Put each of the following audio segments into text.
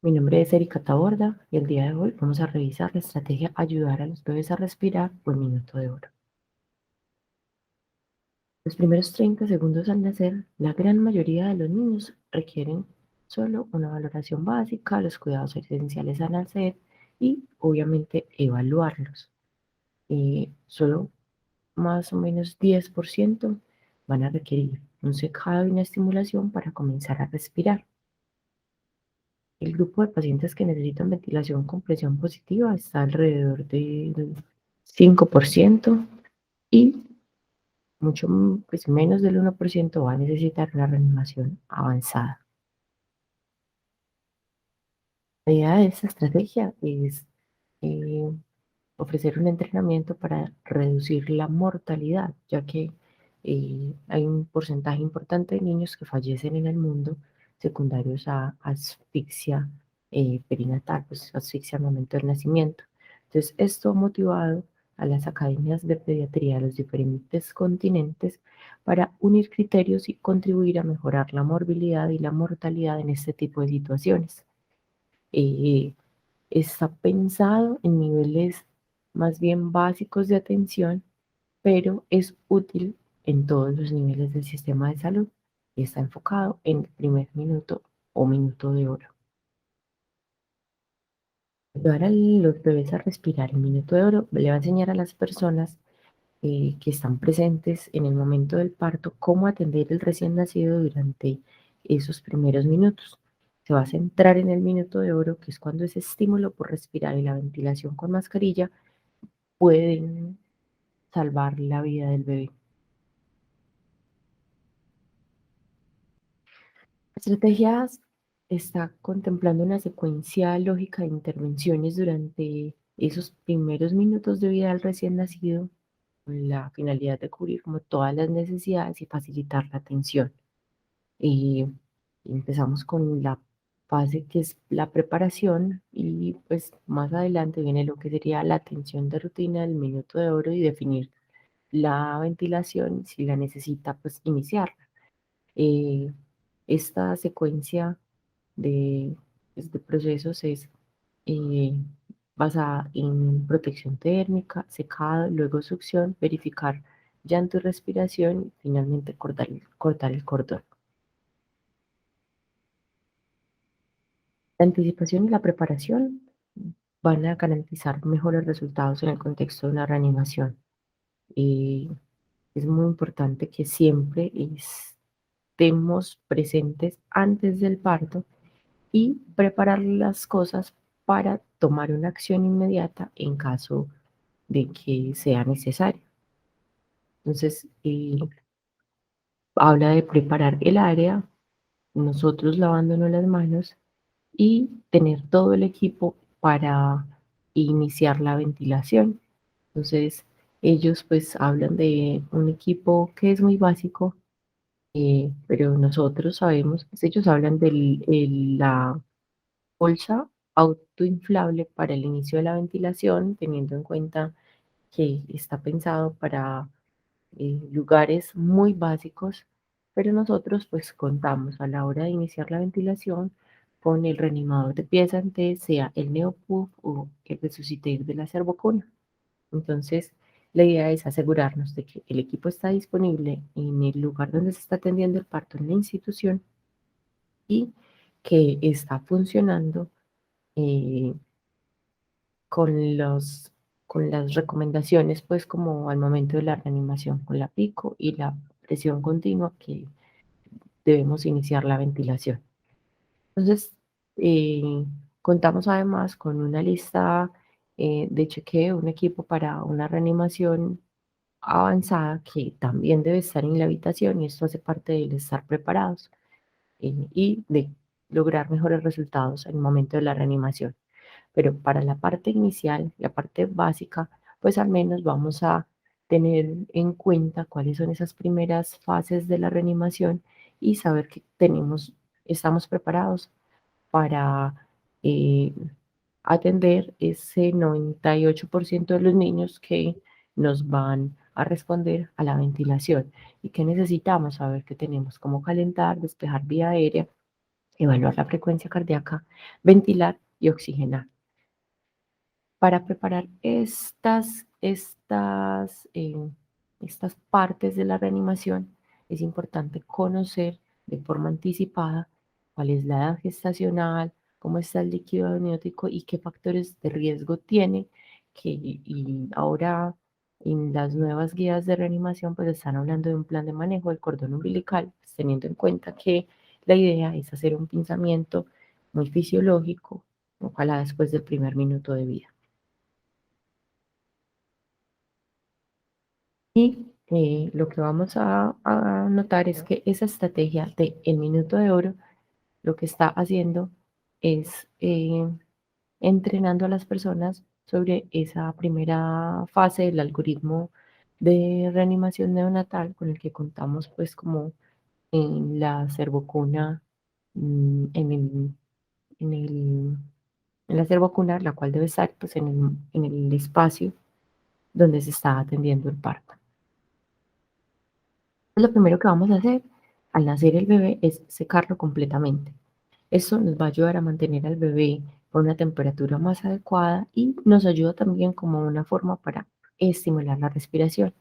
Mi nombre es Erika Taborda y el día de hoy vamos a revisar la estrategia Ayudar a los bebés a respirar por minuto de oro. Los primeros 30 segundos al nacer, la gran mayoría de los niños requieren solo una valoración básica, los cuidados esenciales al nacer y obviamente evaluarlos. Solo más o menos 10% van a requerir un secado y una estimulación para comenzar a respirar. El grupo de pacientes que necesitan ventilación con presión positiva está alrededor del 5% y mucho pues menos del 1% va a necesitar una reanimación avanzada. La idea de esta estrategia es eh, ofrecer un entrenamiento para reducir la mortalidad, ya que hay un porcentaje importante de niños que fallecen en el mundo secundarios a asfixia perinatal, pues asfixia al momento del nacimiento. Entonces, esto ha motivado a las academias de pediatría de los diferentes continentes para unir criterios y contribuir a mejorar la morbilidad y la mortalidad en este tipo de situaciones. Eh, Está pensado en niveles más bien básicos de atención, pero es útil en todos los niveles del sistema de salud y está enfocado en el primer minuto o minuto de oro. Ayudar a los bebés a respirar el minuto de oro le va a enseñar a las personas que están presentes en el momento del parto cómo atender el recién nacido durante esos primeros minutos. Se va a centrar en el minuto de oro, que es cuando ese estímulo por respirar y la ventilación con mascarilla pueden salvar la vida del bebé. La estrategia está contemplando una secuencia lógica de intervenciones durante esos primeros minutos de vida del recién nacido, con la finalidad de cubrir como todas las necesidades y facilitar la atención. Y empezamos con la fase que es la preparación y pues más adelante viene lo que sería la atención de rutina del minuto de oro y definir la ventilación si la necesita pues iniciarla. Eh, Esta secuencia de, pues, de procesos es eh, basada en protección térmica, secado, luego succión, verificar llanto y respiración y finalmente cortar el cordón. La anticipación y la preparación van a garantizar mejores resultados en el contexto de una reanimación. Eh, es muy importante que siempre estemos presentes antes del parto y preparar las cosas para tomar una acción inmediata en caso de que sea necesario. Entonces, habla de preparar el área, nosotros lavándonos las manos y tener todo el equipo para iniciar la ventilación. Entonces, ellos pues hablan de un equipo que es muy básico, pero nosotros sabemos, pues ellos hablan de la bolsa autoinflable para el inicio de la ventilación, teniendo en cuenta que está pensado para lugares muy básicos, pero nosotros pues contamos a la hora de iniciar la ventilación con el reanimador de pies antes, sea el Neopuff o el Resuscitate de la Servocuna. Entonces, la idea es asegurarnos de que el equipo está disponible en el lugar donde se está atendiendo el parto en la institución y que está funcionando eh, con con las recomendaciones, pues como al momento de la reanimación, con la pico y la presión continua que debemos iniciar la ventilación. Entonces, contamos además con una lista de chequeo, un equipo para una reanimación avanzada que también debe estar en la habitación y esto hace parte del estar preparados y de lograr mejores resultados en el momento de la reanimación. Pero para la parte inicial, la parte básica, pues al menos vamos a tener en cuenta cuáles son esas primeras fases de la reanimación y saber que estamos preparados para eh, atender ese 98% de los niños que nos van a responder a la ventilación y que necesitamos saber que tenemos cómo calentar, despejar vía aérea evaluar la frecuencia cardíaca, ventilar y oxigenar. Para preparar estas partes de la reanimación, es importante conocer de forma anticipada cuál es la edad gestacional, cómo está el líquido amniótico y qué factores de riesgo tiene, y ahora en las nuevas guías de reanimación pues están hablando de un plan de manejo del cordón umbilical, pues, teniendo en cuenta que la idea es hacer un pinzamiento muy fisiológico, ojalá después del primer minuto de vida. Y lo que vamos a notar es que esa estrategia de el minuto de oro lo que está haciendo es entrenando a las personas sobre esa primera fase del algoritmo de reanimación neonatal con el que contamos pues como en la cervocuna, mm, en el, en el- en la cervocuna, la cual debe estar pues en el espacio donde se está atendiendo el parto. Lo primero que vamos a hacer al nacer el bebé es secarlo completamente. Esto nos va a ayudar a mantener al bebé con una temperatura más adecuada y nos ayuda también como una forma para estimular la respiración.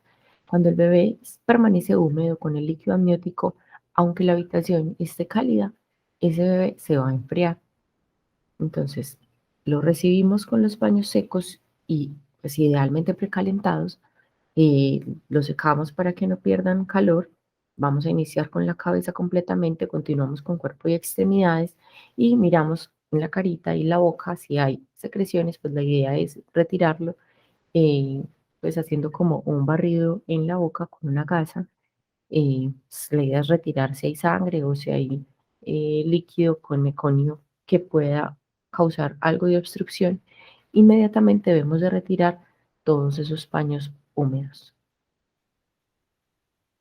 Cuando el bebé permanece húmedo con el líquido amniótico, aunque la habitación esté cálida, ese bebé se va a enfriar. Entonces, lo recibimos con los paños secos y pues idealmente precalentados, lo secamos para que no pierdan calor. Vamos a iniciar con la cabeza completamente, continuamos con cuerpo y extremidades y miramos en la carita y la boca si hay secreciones, pues la idea es retirarlo, eh, pues haciendo como un barrido en la boca con una gasa. La idea es retirar si hay sangre o si hay líquido con meconio que pueda causar algo de obstrucción. Inmediatamente debemos de retirar todos esos paños húmedos.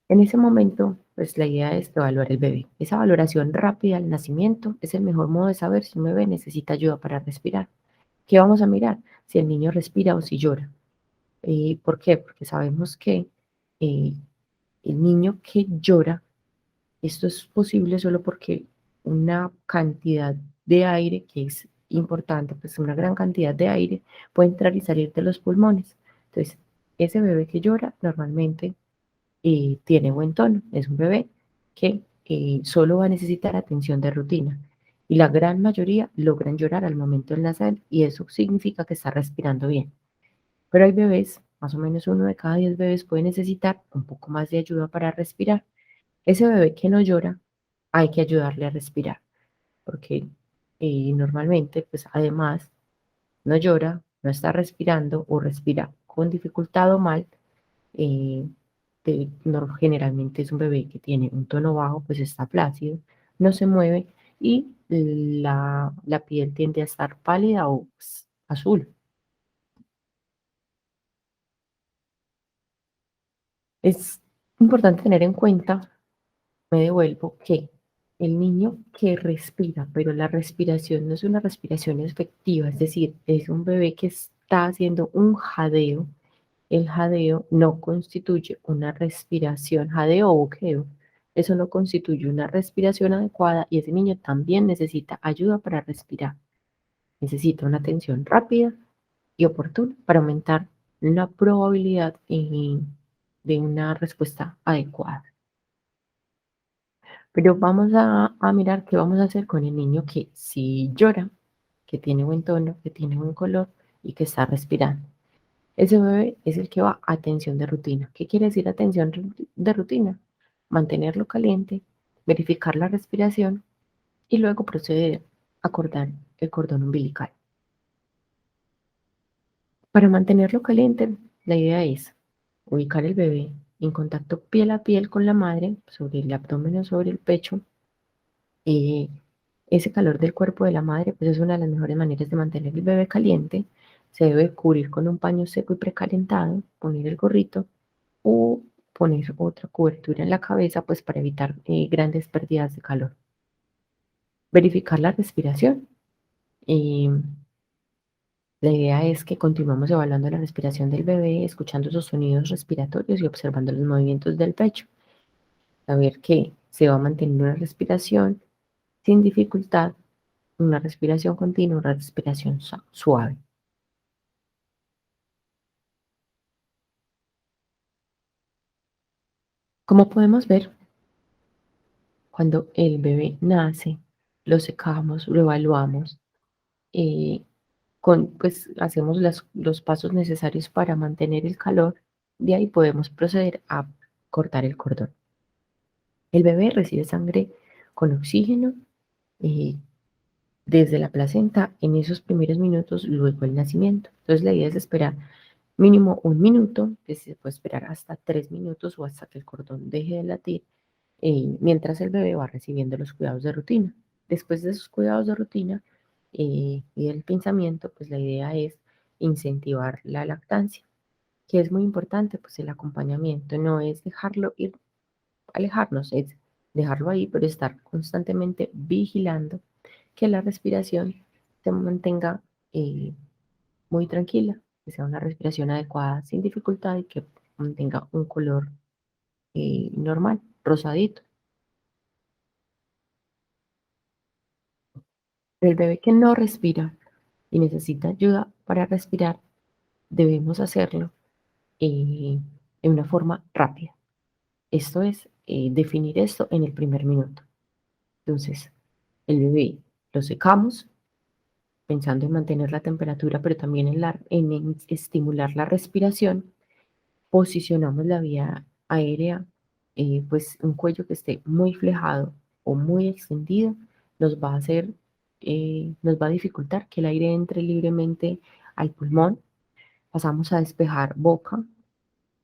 En ese momento, pues la idea es evaluar el bebé. Esa valoración rápida al nacimiento es el mejor modo de saber si un bebé necesita ayuda para respirar. ¿Qué vamos a mirar? Si el niño respira o si llora. ¿Por qué? Porque sabemos que eh, el niño que llora, esto es posible solo porque una cantidad de aire, que es importante, pues una gran cantidad de aire puede entrar y salir de los pulmones. Entonces, ese bebé que llora normalmente tiene buen tono, es un bebé que solo va a necesitar atención de rutina. Y la gran mayoría logran llorar al momento del nacer y eso significa que está respirando bien. Pero hay bebés, más o menos 1 de cada 10 bebés puede necesitar un poco más de ayuda para respirar. Ese bebé que no llora, hay que ayudarle a respirar, porque normalmente, pues además, no llora, no está respirando o respira con dificultad o mal. eh, Generalmente es un bebé que tiene un tono bajo, pues está plácido, no se mueve y la piel tiende a estar pálida o azul. Es importante tener en cuenta, me devuelvo, que el niño que respira, pero la respiración no es una respiración efectiva, es decir, es un bebé que está haciendo un jadeo. El jadeo no constituye una respiración, jadeo o boqueo. Eso no constituye una respiración adecuada y ese niño también necesita ayuda para respirar. Necesita una atención rápida y oportuna para aumentar la probabilidad de una respuesta adecuada. Pero vamos a mirar qué vamos a hacer con el niño que si llora, que tiene buen tono, que tiene buen color y que está respirando. Ese bebé es el que va a atención de rutina. ¿Qué quiere decir atención de rutina? Mantenerlo caliente, verificar la respiración y luego proceder a cortar el cordón umbilical. Para mantenerlo caliente, la idea es ubicar el bebé en contacto piel a piel con la madre, sobre el abdomen o sobre el pecho. eh, Ese calor del cuerpo de la madre, pues es una de las mejores maneras de mantener el bebé caliente. Se debe cubrir con un paño seco y precalentado, poner el gorrito o poner otra cobertura en la cabeza, pues para evitar grandes pérdidas de calor. Verificar la respiración. eh, la idea es que continuamos evaluando la respiración del bebé, escuchando sus sonidos respiratorios y observando los movimientos del pecho. Saber que se va manteniendo una respiración, sin dificultad, una respiración continua, una respiración suave. Como podemos ver, cuando el bebé nace, lo secamos, lo evaluamos, eh, pues hacemos los pasos necesarios para mantener el calor, de ahí podemos proceder a cortar el cordón. El bebé recibe sangre con oxígeno eh, desde la placenta en esos primeros minutos luego del nacimiento. Entonces la idea es esperar mínimo un minuto, que se puede esperar hasta 3 minutos o hasta que el cordón deje de latir, mientras el bebé va recibiendo los cuidados de rutina. Después de esos cuidados de rutina y del pensamiento, pues la idea es incentivar la lactancia, que es muy importante, pues el acompañamiento no es dejarlo ir, alejarnos, es dejarlo ahí, pero estar constantemente vigilando que la respiración se mantenga muy tranquila, que sea una respiración adecuada sin dificultad y que mantenga un color normal, rosadito. El bebé que no respira y necesita ayuda para respirar, debemos hacerlo de una forma rápida. Esto es definir esto en el primer minuto. Entonces, el bebé lo secamos pensando en mantener la temperatura, pero también en estimular la respiración. Posicionamos la vía aérea, pues un cuello que esté muy flejado o muy extendido nos va a hacer, nos va a dificultar que el aire entre libremente al pulmón. Pasamos a despejar boca,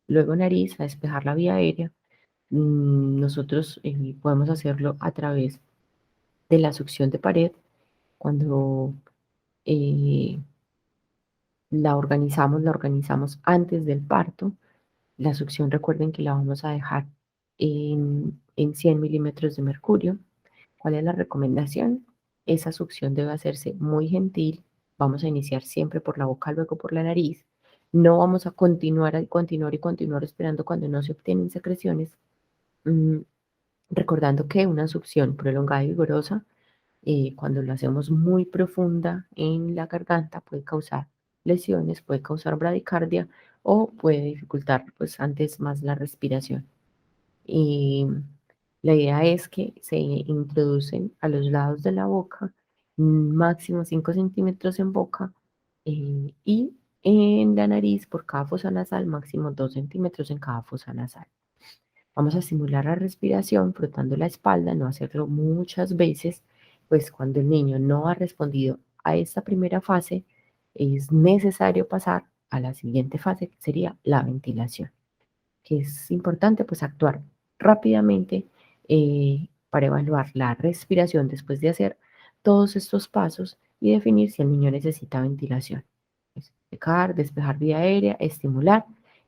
luego nariz, a despejar la vía aérea. Nosotros podemos hacerlo a través de la succión de pared cuando eh, la organizamos antes del parto. La succión, recuerden que la vamos a dejar en 100 milímetros de mercurio. ¿Cuál es la recomendación? Esa succión debe hacerse muy gentil. Vamos a iniciar siempre por la boca, luego por la nariz. No vamos a continuar y continuar y continuar esperando cuando no se obtienen secreciones. Mm, Recordando que una succión prolongada y vigorosa, cuando lo hacemos muy profunda en la garganta, puede causar lesiones, puede causar bradicardia o puede dificultar pues antes más la respiración. Y la idea es que se introducen a los lados de la boca, máximo 5 centímetros en boca, y en la nariz por cada fosa nasal, máximo 2 centímetros en cada fosa nasal. Vamos a simular la respiración frotando la espalda, no hacerlo muchas veces, pues cuando el niño no ha respondido a esta primera fase, es necesario pasar a la siguiente fase, que sería la ventilación, que es importante pues actuar rápidamente para evaluar la respiración después de hacer todos estos pasos y definir si el niño necesita ventilación. Es secar, despejar vía aérea, estimular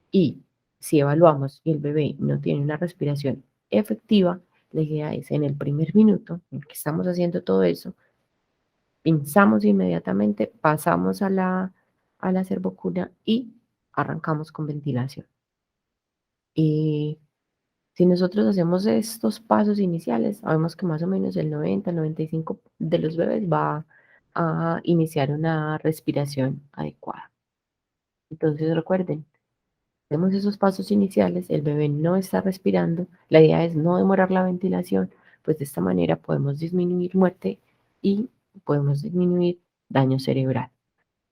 y si evaluamos y el bebé no tiene una respiración efectiva, la idea es en el primer minuto en que estamos haciendo todo eso, pinzamos inmediatamente, pasamos a la servocuna y arrancamos con ventilación. Y si nosotros hacemos estos pasos iniciales, sabemos que más o menos el 90-95 de los bebés va a iniciar una respiración adecuada. Entonces recuerden, hacemos esos pasos iniciales, el bebé no está respirando, la idea es no demorar la ventilación, pues de esta manera podemos disminuir muerte y podemos disminuir daño cerebral.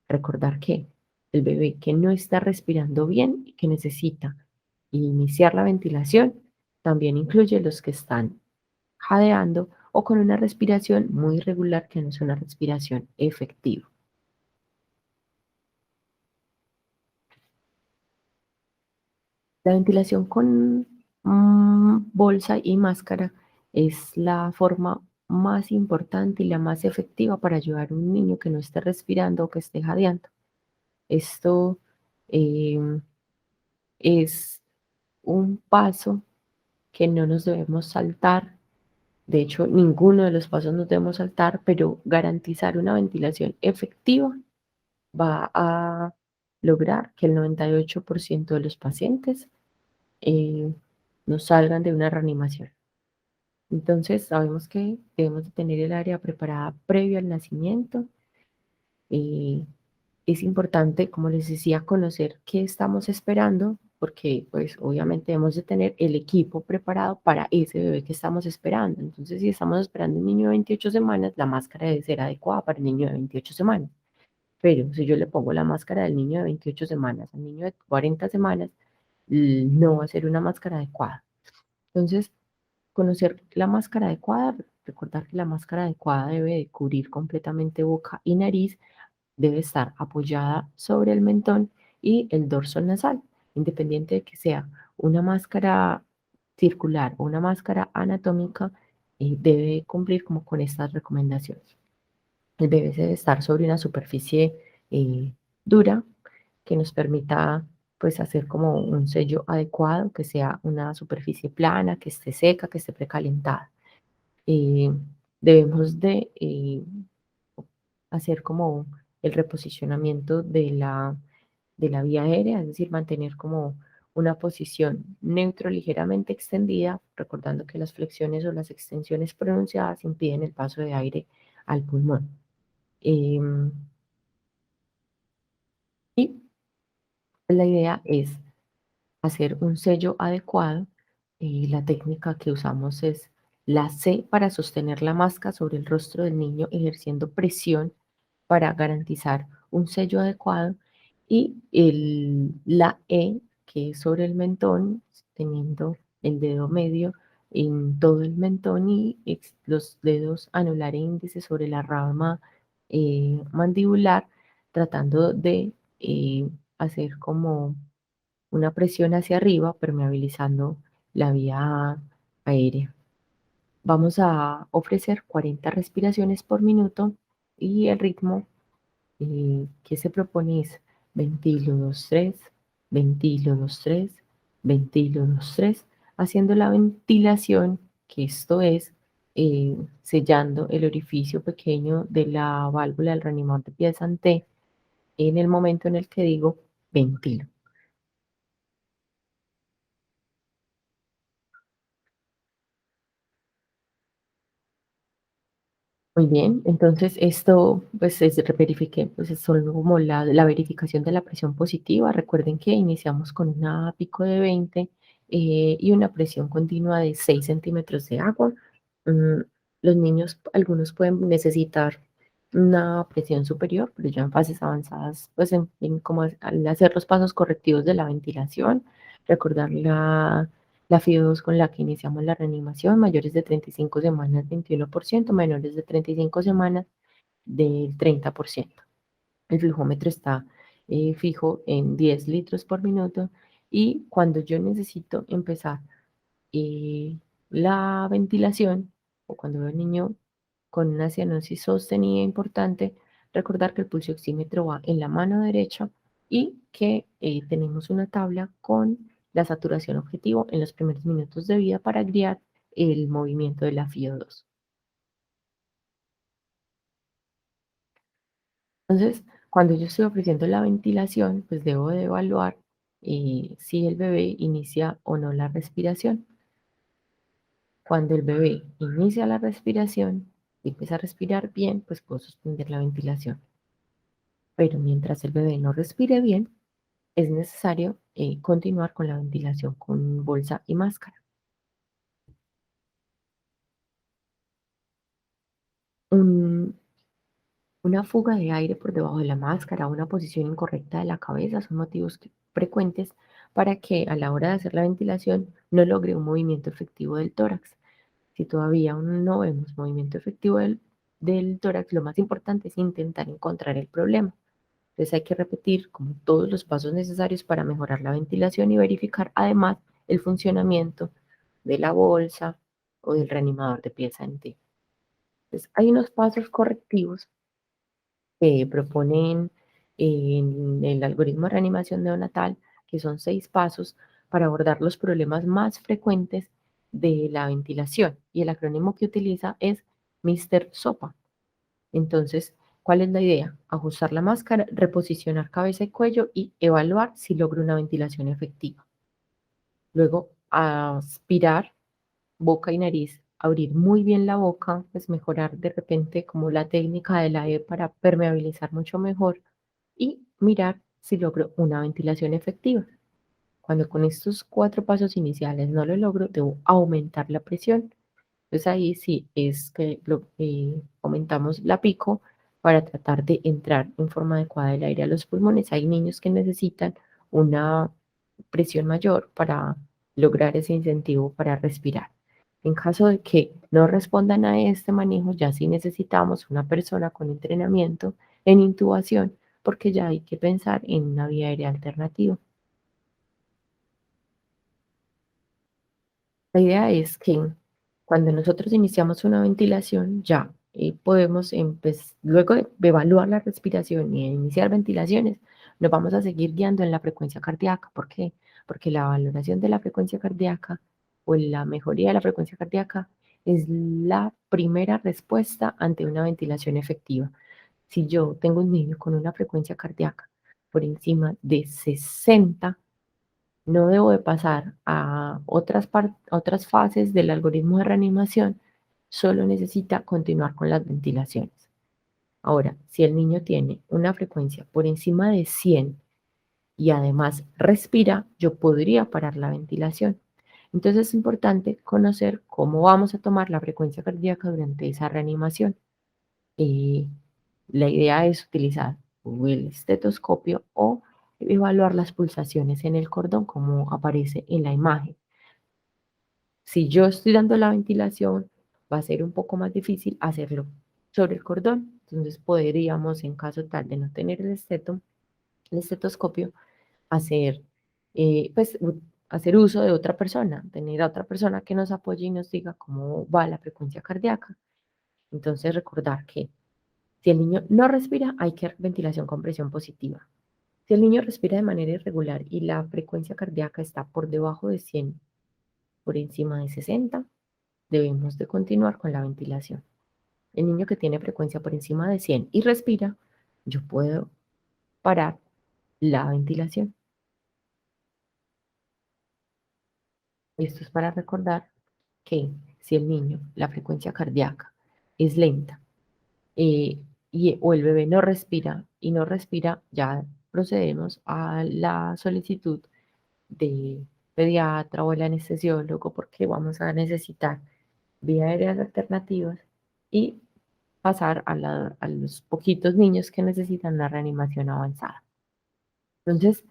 Recordar que el bebé que no está respirando bien y que necesita iniciar la ventilación también incluye los que están jadeando o con una respiración muy irregular que no es una respiración efectiva. La ventilación con bolsa y máscara es la forma más importante y la más efectiva para ayudar a un niño que no esté respirando o que esté jadeando. Esto em, es un paso que no nos debemos saltar. De hecho, ninguno de los pasos nos debemos saltar, pero garantizar una ventilación efectiva va a lograr que el 98% de los pacientes eh, nos salgan de una reanimación. Entonces, sabemos que debemos de tener el área preparada previo al nacimiento. eh, es importante, como les decía, conocer qué estamos esperando, porque pues obviamente debemos de tener el equipo preparado para ese bebé que estamos esperando. Entonces, si estamos esperando un niño de 28 semanas, la máscara debe ser adecuada para el niño de 28 semanas. Pero si yo le pongo la máscara del niño de 28 semanas al niño de 40 semanas, no va a ser una máscara adecuada. Entonces, conocer la máscara adecuada, recordar que la máscara adecuada debe de cubrir completamente boca y nariz, debe estar apoyada sobre el mentón y el dorso nasal, independiente de que sea una máscara circular o una máscara anatómica, debe cumplir como con estas recomendaciones. El bebé debe estar sobre una superficie dura que nos permita pues hacer como un sello adecuado, que sea una superficie plana, que esté seca, que esté precalentada. Eh, Debemos de hacer como el reposicionamiento de la vía aérea, es decir, mantener como una posición neutro ligeramente extendida, recordando que las flexiones o las extensiones pronunciadas impiden el paso de aire al pulmón. Em, y la idea es hacer un sello adecuado. La técnica que usamos es la C para sostener la máscara sobre el rostro del niño, ejerciendo presión para garantizar un sello adecuado. Y la E, que es sobre el mentón, teniendo el dedo medio en todo el mentón y los dedos anular e índice sobre la rama mandibular, tratando de hacer como una presión hacia arriba, permeabilizando la vía aérea. Vamos a ofrecer 40 respiraciones por minuto y el ritmo que se propone es ventilo 2-3, ventilo 2-3, ventilo 2-3, haciendo la ventilación, que esto es sellando el orificio pequeño de la válvula del reanimador de pieza T en el momento en el que digo ventilo. Muy bien, entonces esto pues es verifique, pues es solo como la verificación de la presión positiva. Recuerden que iniciamos con una pico de 20 y una presión continua de 6 centímetros de agua. Mm, los niños, algunos pueden necesitar una presión superior, pero ya en fases avanzadas, pues en como al hacer los pasos correctivos de la ventilación, recordar la FIO2 con la que iniciamos la reanimación, mayores de 35 semanas, 21%, menores de 35 semanas, del 30%. El flujómetro está fijo en 10 litros por minuto y cuando yo necesito empezar la ventilación o cuando veo al niño con una cianosis sostenida importante, recordar que el pulso oxímetro va en la mano derecha y que tenemos una tabla con la saturación objetivo en los primeros minutos de vida para guiar el movimiento de la FIO2. Entonces, cuando yo estoy ofreciendo la ventilación, pues debo de evaluar si el bebé inicia o no la respiración. Cuando el bebé inicia la respiración y empieza a respirar bien, pues puedo suspender la ventilación. Pero mientras el bebé no respire bien, es necesario continuar con la ventilación con bolsa y máscara. Un- una fuga de aire por debajo de la máscara, una posición incorrecta de la cabeza son motivos frecuentes para que a la hora de hacer la ventilación no logre un movimiento efectivo del tórax. Si todavía aún no vemos movimiento efectivo del tórax, lo más importante es intentar encontrar el problema. Entonces hay que repetir como todos los pasos necesarios para mejorar la ventilación y verificar además el funcionamiento de la bolsa o del reanimador de pieza en T. Entonces hay unos pasos correctivos que proponen en el algoritmo de reanimación neonatal, que son 6 pasos para abordar los problemas más frecuentes de la ventilación. Y el acrónimo que utiliza es Mr. SOPA. Entonces, ¿cuál es la idea? Ajustar la máscara, reposicionar cabeza y cuello y evaluar si logro una ventilación efectiva. Luego, aspirar boca y nariz abrir muy bien la boca, pues mejorar de repente como la técnica del aire para permeabilizar mucho mejor y mirar si logro una ventilación efectiva. Cuando con estos 4 pasos iniciales no lo logro, debo aumentar la presión. Entonces ahí sí es que aumentamos la pico para tratar de entrar en forma adecuada el aire a los pulmones. Hay niños que necesitan una presión mayor para lograr ese incentivo para respirar. En caso de que no respondan a este manejo, ya sí necesitamos una persona con entrenamiento en intubación, porque ya hay que pensar en una vía aérea alternativa. La idea es que cuando nosotros iniciamos una ventilación, ya podemos luego de evaluar la respiración y de iniciar ventilaciones, nos vamos a seguir guiando en la frecuencia cardíaca. ¿Por qué? Porque la valoración de la frecuencia cardíaca o la mejoría de la frecuencia cardíaca es la primera respuesta ante una ventilación efectiva. Si yo tengo un niño con una frecuencia cardíaca por encima de 60, no debo de pasar a otras fases del algoritmo de reanimación, solo necesita continuar con las ventilaciones. Ahora, si el niño tiene una frecuencia por encima de 100 y además respira, yo podría parar la ventilación. Entonces es importante conocer cómo vamos a tomar la frecuencia cardíaca durante esa reanimación. Eh, la idea es utilizar o el estetoscopio o evaluar las pulsaciones en el cordón como aparece en la imagen. Si yo estoy dando la ventilación, va a ser un poco más difícil hacerlo sobre el cordón. Entonces podríamos, en caso tal de no tener el estetoscopio, hacer, hacer uso de otra persona, tener a otra persona que nos apoye y nos diga cómo va la frecuencia cardíaca. Entonces recordar que si el niño no respira, hay que ventilación con presión positiva. Si el niño respira de manera irregular y la frecuencia cardíaca está por debajo de 100, por encima de 60, debemos de continuar con la ventilación. El niño que tiene frecuencia por encima de 100 y respira, yo puedo parar la ventilación. Esto es para recordar que si el niño, la frecuencia cardíaca es lenta, eh, o el bebé no respira y no respira, ya procedemos a la solicitud de pediatra o el anestesiólogo porque vamos a necesitar vías aéreas alternativas y pasar a los poquitos niños que necesitan una reanimación avanzada. Entonces,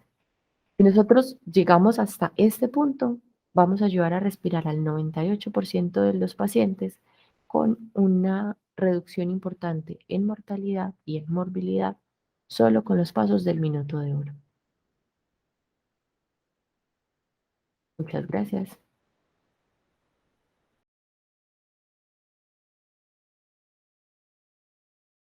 si nosotros llegamos hasta este punto, vamos a ayudar a respirar al 98% de los pacientes con una reducción importante en mortalidad y en morbilidad solo con los pasos del minuto de oro. Muchas gracias.